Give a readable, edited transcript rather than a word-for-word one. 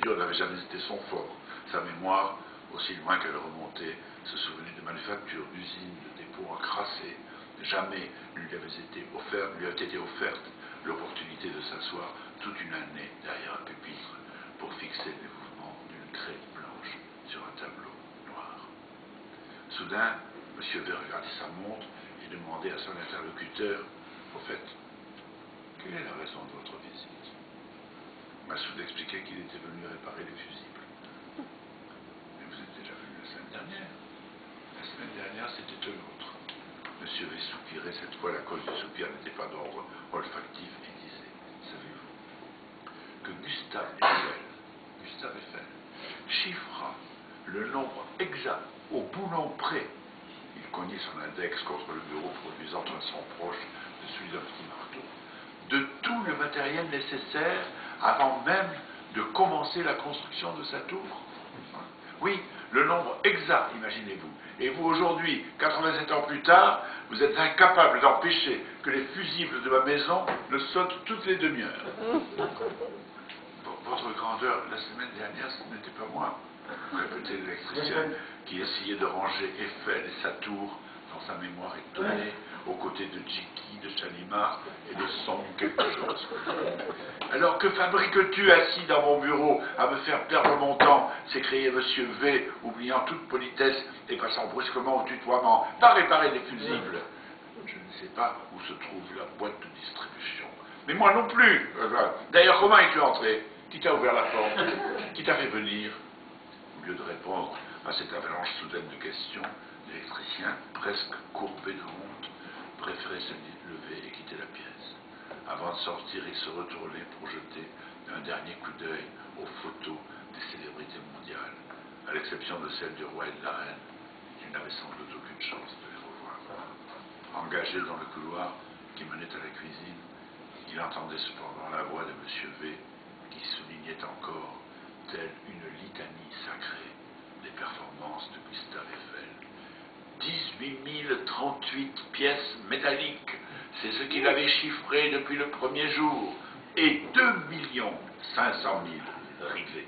culture n'avait jamais été son fort. Sa mémoire, aussi loin qu'elle remontait, se souvenait de manufactures, d'usines, de dépôts encrassés. Jamais ne lui avait été offerte l'opportunité de s'asseoir toute une année derrière un pupitre pour fixer les mouvements d'une craie blanche sur un tableau noir. Soudain, M. V regardait sa montre et demandait à son interlocuteur, au fait, quelle est la raison de votre visite? Massoud expliquait qu'il était venu réparer les fusibles. Mais vous êtes déjà venu la semaine dernière. La semaine dernière, c'était un autre. Monsieur V soupirait, cette fois la cause du soupir n'était pas d'ordre olfactif et disait, savez-vous, que Gustave Eiffel chiffra le nombre exact au boulon près. Il cognait son index contre le bureau produisant un son proche de celui d'un petit marteau, de tout le matériel nécessaire avant même de commencer la construction de sa tour. Oui, le nombre exact, imaginez-vous. Et vous, aujourd'hui, 87 ans plus tard, vous êtes incapable d'empêcher que les fusibles de ma maison ne sautent toutes les demi-heures. Votre grandeur, la semaine dernière, ce n'était pas moi, répétait l'électricien, qui essayait de ranger Eiffel et sa tour dans sa mémoire étonnée, aux côtés de Jiki, de Chalimard et de Song quelque chose. Alors que fabriques-tu assis dans mon bureau à me faire perdre mon temps, s'écriait Monsieur V, oubliant toute politesse et passant brusquement au tutoiement. Pas réparer des fusibles. Je ne sais pas où se trouve la boîte de distribution. Mais moi non plus. D'ailleurs, comment es-tu entré? Qui t'a ouvert la porte? Qui t'a fait venir? Au lieu de répondre à cette avalanche soudaine de questions, l'électricien, presque courbé de honte, préférait se lever et quitter la pièce. Avant de sortir, il se retournait pour jeter un dernier coup d'œil aux photos des célébrités mondiales, à l'exception de celles du roi et de la reine. Il n'avait sans doute aucune chance de les revoir. Engagé dans le couloir qui menait à la cuisine, il entendait cependant la voix de M. V qui soulignait encore, telle une litanie sacrée, les performances de Gustave Eiffel. 18 038 pièces métalliques, c'est ce qu'il avait chiffré depuis le premier jour, et 2 500 000 rivets.